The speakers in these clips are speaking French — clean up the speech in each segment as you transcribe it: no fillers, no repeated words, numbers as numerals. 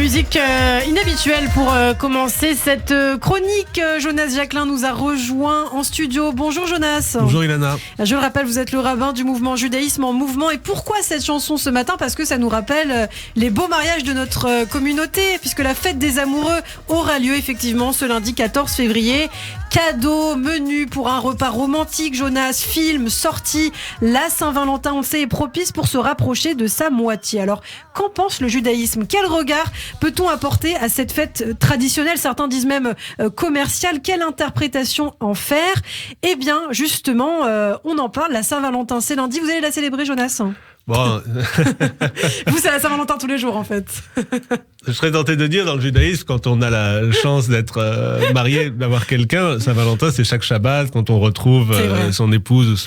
musique inhabituelle pour commencer cette chronique. Jonas Jacquelin nous a rejoint en studio. Bonjour Jonas. Bonjour Ilana. Je le rappelle, vous êtes le rabbin du mouvement Judaïsme en mouvement. Et pourquoi cette chanson ce matin ? Parce que ça nous rappelle les beaux mariages de notre communauté, puisque la fête des amoureux aura lieu effectivement ce lundi 14 février. Cadeaux, menus pour un repas romantique, Jonas, film, sortie. La Saint-Valentin, on le sait, est propice pour se rapprocher de sa moitié. Alors, qu'en pense le judaïsme ? Quel regard peut-on apporter à cette fête traditionnelle ? Certains disent même commerciale. Quelle interprétation en faire ? Eh bien, justement, on en parle. La Saint-Valentin, c'est lundi. Vous allez la célébrer, Jonas ? Bon. Vous, c'est la Saint-Valentin tous les jours, en fait. Je serais tenté de dire, dans le judaïsme, quand on a la chance d'être marié, d'avoir quelqu'un, Saint-Valentin, c'est chaque Shabbat, quand on retrouve son épouse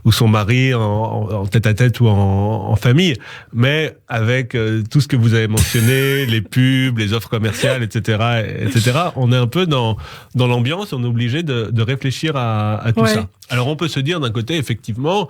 ou son mari en tête-à-tête ou en famille. Mais avec tout ce que vous avez mentionné, les pubs, les offres commerciales, etc., on est un peu dans l'ambiance, on est obligé de réfléchir à tout ça. Alors on peut se dire, d'un côté, effectivement,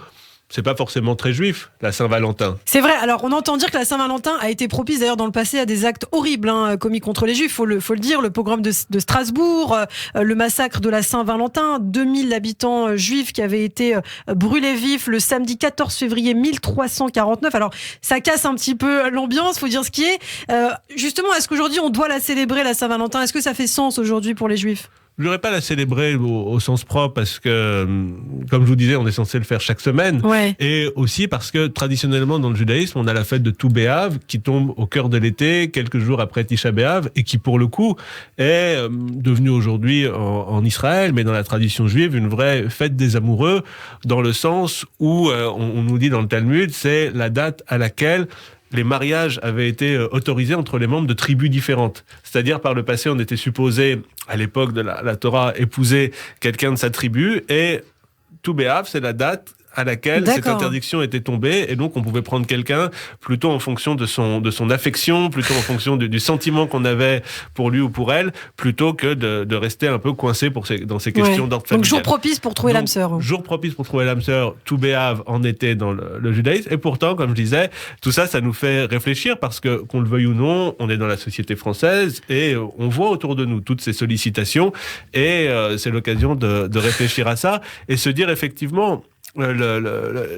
c'est pas forcément très juif, la Saint-Valentin. C'est vrai. Alors, on entend dire que la Saint-Valentin a été propice, d'ailleurs, dans le passé, à des actes horribles commis contre les Juifs. Faut le dire. Le pogrom de Strasbourg, le massacre de la Saint-Valentin, 2000 habitants juifs qui avaient été brûlés vifs le samedi 14 février 1349. Alors, ça casse un petit peu l'ambiance, faut dire ce qui est. Justement, est-ce qu'aujourd'hui, on doit la célébrer, la Saint-Valentin ? Est-ce que ça fait sens aujourd'hui pour les Juifs ? Je ne voudrais pas la célébrer au sens propre parce que, comme je vous disais, on est censé le faire chaque semaine. Ouais. Et aussi parce que, traditionnellement, dans le judaïsme, on a la fête de Tou B'Av qui tombe au cœur de l'été, quelques jours après Tisha B'Av, et qui, pour le coup, est devenue aujourd'hui en Israël, mais dans la tradition juive, une vraie fête des amoureux, dans le sens où, on nous dit dans le Talmud, c'est la date à laquelle les mariages avaient été autorisés entre les membres de tribus différentes. C'est-à-dire, par le passé, on était supposé, à l'époque de la Torah, épouser quelqu'un de sa tribu, et Tou B'Av, c'est la date à laquelle cette interdiction était tombée, et donc on pouvait prendre quelqu'un plutôt en fonction de son affection, plutôt en fonction du sentiment qu'on avait pour lui ou pour elle, plutôt que de rester un peu coincé dans ces questions d'ordre familial. Donc jour propice pour trouver l'âme sœur. Jour propice pour trouver l'âme sœur, Tou B'Av en était dans le judaïsme, et pourtant, comme je disais, tout ça, ça nous fait réfléchir, parce que, qu'on le veuille ou non, on est dans la société française, et on voit autour de nous toutes ces sollicitations, et c'est l'occasion de réfléchir à ça, et se dire effectivement,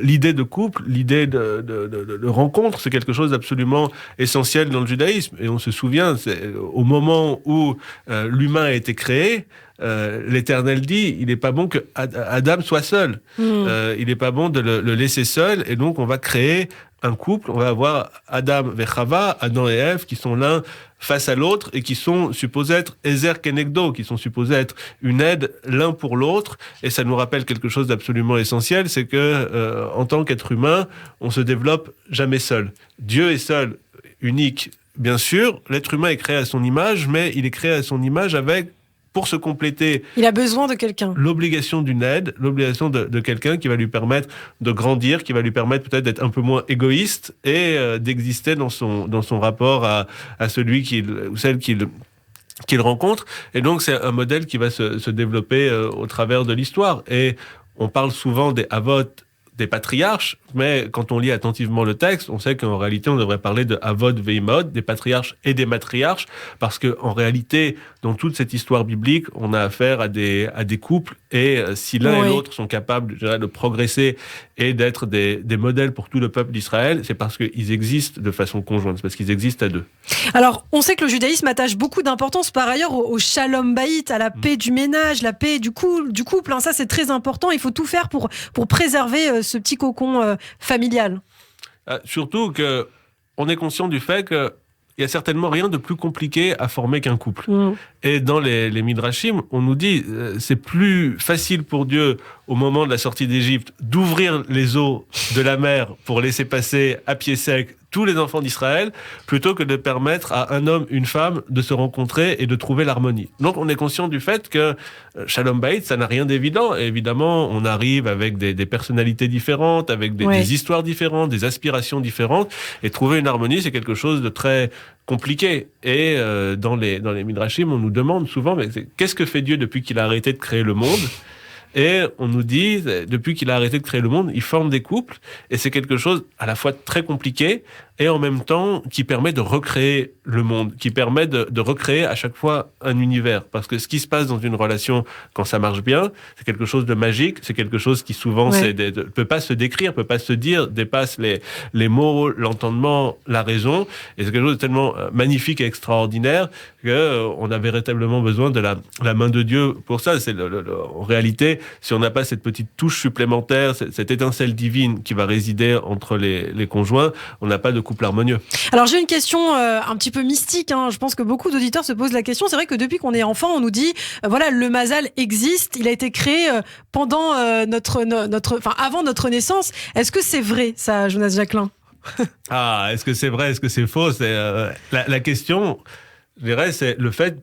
l'idée de couple, l'idée de rencontre, c'est quelque chose d'absolument essentiel dans le judaïsme. Et on se souvient, c'est au moment où l'humain a été créé, l'Éternel dit, il n'est pas bon que Adam soit seul. Il n'est pas bon de le laisser seul. Et donc, on va créer un couple. On va avoir Adam et Chava, Adam et Ève, qui sont l'un face à l'autre et qui sont supposés être Ezer Kenegdo, qui sont supposés être une aide l'un pour l'autre. Et ça nous rappelle quelque chose d'absolument essentiel, c'est que en tant qu'être humain, on se développe jamais seul. Dieu est seul, unique, bien sûr. L'être humain est créé à son image, mais il est créé à son image avec, pour se compléter, il a besoin de quelqu'un. L'obligation d'une aide, l'obligation de quelqu'un qui va lui permettre de grandir, qui va lui permettre peut-être d'être un peu moins égoïste et d'exister dans son rapport à celui ou celle qu'il rencontre. Et donc, c'est un modèle qui va se développer au travers de l'histoire. Et on parle souvent des avot, des patriarches, mais quand on lit attentivement le texte, on sait qu'en réalité, on devrait parler de avot veimod, des patriarches et des matriarches, parce que en réalité, dans toute cette histoire biblique, on a affaire à des couples, et si l'un et l'autre sont capables, je dirais, de progresser et d'être des modèles pour tout le peuple d'Israël, c'est parce qu'ils existent de façon conjointe, c'est parce qu'ils existent à deux. Alors, on sait que le judaïsme attache beaucoup d'importance par ailleurs au shalom bayit, à la paix du ménage, la paix du couple. Ça, c'est très important. Il faut tout faire pour préserver ce petit cocon familial. Surtout qu'on est conscient du fait qu'il n'y a certainement rien de plus compliqué à former qu'un couple. Et dans les Midrashim, on nous dit c'est plus facile pour Dieu, au moment de la sortie d'Égypte, d'ouvrir les eaux de la mer pour laisser passer à pied sec tous les enfants d'Israël, plutôt que de permettre à un homme, une femme, de se rencontrer et de trouver l'harmonie. Donc on est conscient du fait que Shalom Bayit, ça n'a rien d'évident. Et évidemment, on arrive avec des personnalités différentes, avec des histoires différentes, des aspirations différentes, et trouver une harmonie, c'est quelque chose de très compliqué. Et dans les Midrashim, on nous demande souvent, mais qu'est-ce que fait Dieu depuis qu'il a arrêté de créer le monde ? Et on nous dit, depuis qu'il a arrêté de créer le monde, il forme des couples, et c'est quelque chose à la fois très compliqué et en même temps qui permet de recréer le monde, qui permet de recréer à chaque fois un univers. Parce que ce qui se passe dans une relation, quand ça marche bien, c'est quelque chose de magique, c'est quelque chose qui souvent ne peut pas se décrire, peut pas se dire, dépasse les mots, l'entendement, la raison, et c'est quelque chose de tellement magnifique et extraordinaire qu'on a véritablement besoin de la main de Dieu pour ça. En réalité, si on n'a pas cette petite touche supplémentaire, cette étincelle divine qui va résider entre les conjoints, on n'a pas de couple harmonieux. Alors j'ai une question un petit peu mystique, hein. Je pense que beaucoup d'auditeurs se posent la question. C'est vrai que depuis qu'on est enfant, on nous dit voilà, le Mazal existe, il a été créé pendant avant notre naissance. Est-ce que c'est vrai ça, Jonas Jacquelin? Est-ce que c'est vrai, est-ce que c'est faux? C'est la question, je dirais, c'est le fait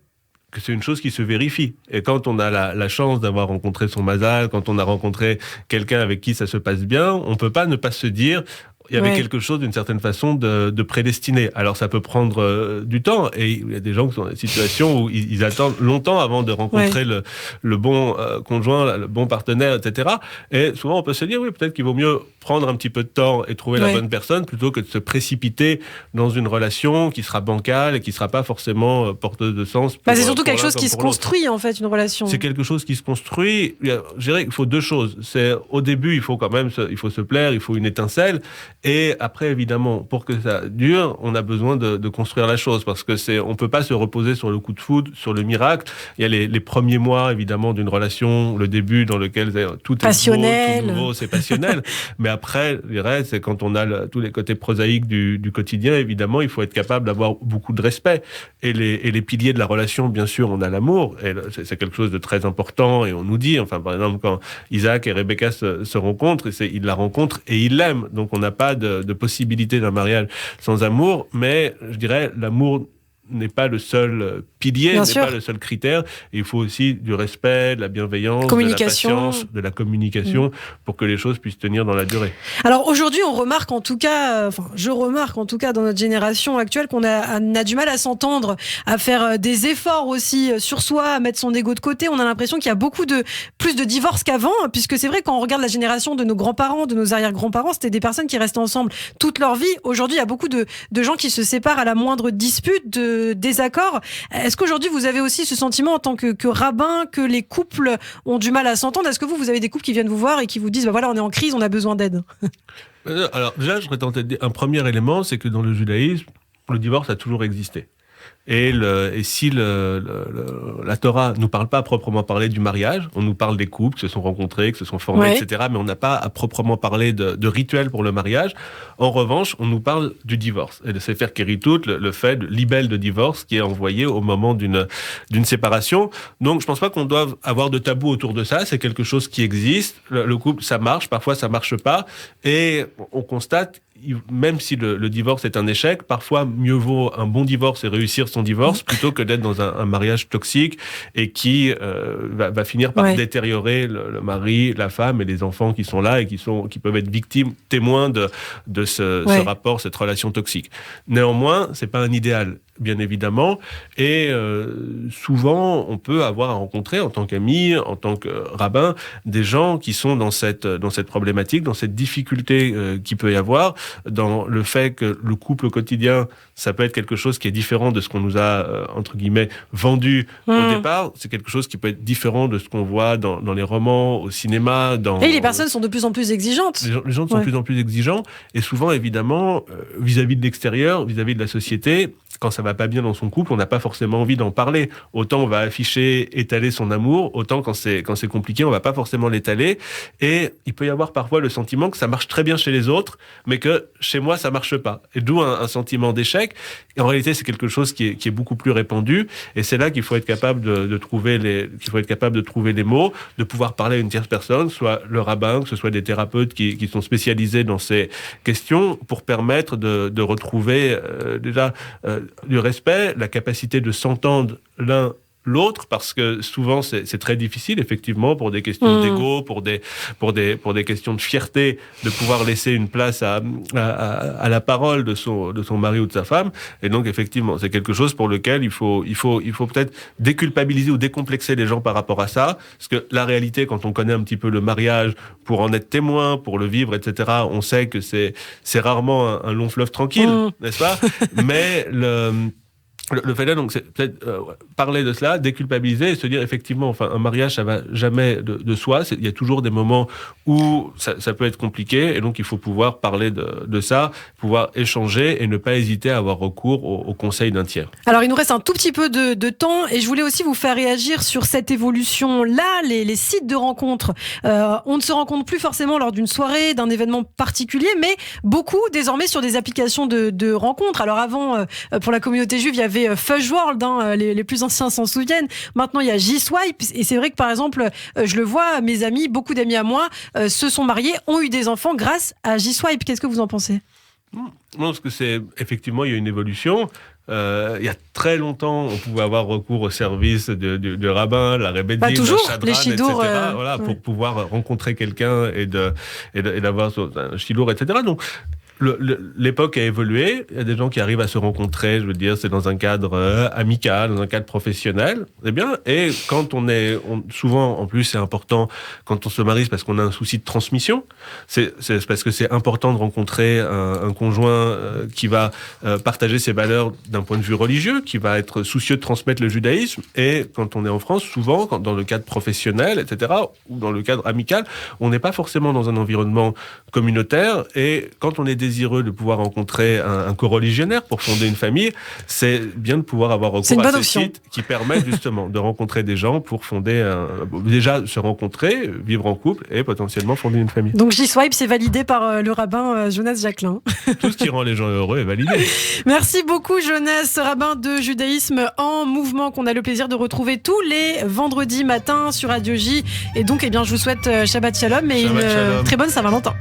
que c'est une chose qui se vérifie. Et quand on a la chance d'avoir rencontré son Mazal, quand on a rencontré quelqu'un avec qui ça se passe bien, on peut pas ne pas se dire il y avait quelque chose d'une certaine façon de prédestiné. Alors ça peut prendre du temps, et il y a des gens qui sont dans des situations où ils attendent longtemps avant de rencontrer le bon conjoint, le bon partenaire, etc. Et souvent on peut se dire oui, peut-être qu'il vaut mieux prendre un petit peu de temps et trouver la bonne personne plutôt que de se préciter dans une relation qui sera bancale et qui sera pas forcément porteuse de sens. C'est surtout quelque chose qui se construit en fait, une relation. C'est quelque chose qui se construit. Je dirais qu'il faut deux choses. C'est au début il faut quand même il faut se plaire, il faut une étincelle. Et après, évidemment, pour que ça dure, on a besoin de construire la chose, parce que on peut pas se reposer sur le coup de foudre, sur le miracle. Il y a les premiers mois, évidemment, d'une relation, le début dans lequel tout est passionnel. Beau, tout nouveau, c'est passionnel. Mais après, je dirais, c'est quand on a tous les côtés prosaïques du quotidien, évidemment, il faut être capable d'avoir beaucoup de respect. Et les piliers de la relation, bien sûr, on a l'amour. Et c'est quelque chose de très important. Et on nous dit, enfin, par exemple, quand Isaac et Rebecca se rencontrent, ils la rencontrent et ils l'aiment. Donc, on n'a pas de possibilité d'un mariage sans amour, mais je dirais l'amour n'est pas le seul pilier, n'est pas le seul critère. Il faut aussi du respect, de la bienveillance, de la patience, de la communication pour que les choses puissent tenir dans la durée. Alors aujourd'hui, on remarque en tout cas, je remarque en tout cas dans notre génération actuelle qu'on a du mal à s'entendre, à faire des efforts aussi sur soi, à mettre son ego de côté. On a l'impression qu'il y a plus de divorces qu'avant, puisque c'est vrai quand on regarde la génération de nos grands-parents, de nos arrière-grands-parents, c'était des personnes qui restaient ensemble toute leur vie. Aujourd'hui, il y a beaucoup de gens qui se séparent à la moindre dispute, de désaccord. Est-ce qu'aujourd'hui vous avez aussi ce sentiment en tant que rabbin que les couples ont du mal à s'entendre? Est-ce que vous avez des couples qui viennent vous voir et qui vous disent voilà, on est en crise, on a besoin d'aide? Alors déjà, je serais tenté de dire un premier élément, c'est que dans le judaïsme, le divorce a toujours existé. Et si la Torah nous parle pas à proprement parler du mariage, on nous parle des couples qui se sont rencontrés, qui se sont formés, etc. Mais on n'a pas à proprement parler de rituel pour le mariage. En revanche, on nous parle du divorce et de Sefer Keritut, le fait de libelle de divorce qui est envoyé au moment d'une séparation. Donc, je pense pas qu'on doive avoir de tabou autour de ça. C'est quelque chose qui existe. Le couple, ça marche. Parfois, ça marche pas. Et on constate, même si le divorce est un échec, parfois mieux vaut un bon divorce et réussir son divorce plutôt que d'être dans un mariage toxique et qui va finir par détériorer le mari, la femme et les enfants qui sont là et qui peuvent être victimes, témoins de ce rapport, cette relation toxique. Néanmoins, c'est pas un idéal, bien évidemment, et souvent on peut avoir à rencontrer en tant qu'ami, en tant que rabbin, des gens qui sont dans cette problématique, dans cette difficulté qu'il peut y avoir, dans le fait que le couple au quotidien, ça peut être quelque chose qui est différent de ce qu'on nous a entre guillemets vendu au départ. C'est quelque chose qui peut être différent de ce qu'on voit dans les romans, au cinéma. Et les personnes sont de plus en plus exigeantes. Les gens sont de plus en plus exigeants, et souvent évidemment vis-à-vis de l'extérieur, vis-à-vis de la société. Quand ça va pas bien dans son couple, on n'a pas forcément envie d'en parler. Autant on va afficher, étaler son amour, autant quand c'est compliqué, on va pas forcément l'étaler. Et il peut y avoir parfois le sentiment que ça marche très bien chez les autres, mais que chez moi ça marche pas. Et d'où un sentiment d'échec. Et en réalité, c'est quelque chose qui est beaucoup plus répandu. Et c'est là qu'il faut être capable de trouver les mots, de pouvoir parler à une tierce personne, soit le rabbin, que ce soit des thérapeutes qui sont spécialisés dans ces questions, pour permettre de retrouver déjà du respect, la capacité de s'entendre l'un l'autre, parce que souvent c'est très difficile, effectivement, pour des questions d'ego, pour des questions de fierté, de pouvoir laisser une place à la parole de son mari ou de sa femme. Et donc, effectivement, c'est quelque chose pour lequel il faut peut-être déculpabiliser ou décomplexer les gens par rapport à ça. Parce que la réalité, quand on connaît un petit peu le mariage, pour en être témoin, pour le vivre, etc., on sait que c'est rarement un long fleuve tranquille, n'est-ce pas? Mais le fait là, donc, c'est peut-être parler de cela, déculpabiliser et se dire effectivement, enfin, un mariage, ça va jamais de soi. Il y a toujours des moments où ça peut être compliqué, et donc il faut pouvoir parler de ça, pouvoir échanger et ne pas hésiter à avoir recours au conseil d'un tiers. Alors, il nous reste un tout petit peu de temps, et je voulais aussi vous faire réagir sur cette évolution-là, les sites de rencontres. On ne se rencontre plus forcément lors d'une soirée, d'un événement particulier, mais beaucoup désormais sur des applications de rencontres. Alors avant, pour la communauté juive, il y avait Fush World, les plus anciens s'en souviennent. Maintenant, il y a J-Swipe, et c'est vrai que par exemple, je le vois, mes amis, beaucoup d'amis à moi, se sont mariés, ont eu des enfants grâce à J-Swipe. Qu'est-ce que vous en pensez? Non, parce que c'est effectivement, il y a une évolution. Il y a très longtemps, on pouvait avoir recours au service de rabbin, la Rebbedim, toujours, la Shadran, les chidours, etc. Voilà, pour pouvoir rencontrer quelqu'un et d'avoir un chidour, etc. Donc, l'époque a évolué. Il y a des gens qui arrivent à se rencontrer, je veux dire, c'est dans un cadre amical, dans un cadre professionnel. C'est bien. Et quand souvent, en plus, c'est important quand on se marie, c'est parce qu'on a un souci de transmission. C'est parce que c'est important de rencontrer un conjoint qui va partager ses valeurs d'un point de vue religieux, qui va être soucieux de transmettre le judaïsme. Et quand on est en France, souvent, dans le cadre professionnel, etc., ou dans le cadre amical, on n'est pas forcément dans un environnement communautaire. Et quand on est désireux de pouvoir rencontrer un coreligionnaire pour fonder une famille, c'est bien de pouvoir avoir recours à ces sites qui permettent justement de rencontrer des gens pour déjà se rencontrer, vivre en couple et potentiellement fonder une famille. Donc J-Swipe, c'est validé par le rabbin Jonas Jacquelin. Tout ce qui rend les gens heureux est validé. Merci beaucoup Jonas, rabbin de judaïsme en mouvement, qu'on a le plaisir de retrouver tous les vendredis matins sur Radio J. Et donc, je vous souhaite Shabbat Shalom et une très bonne Saint-Valentin.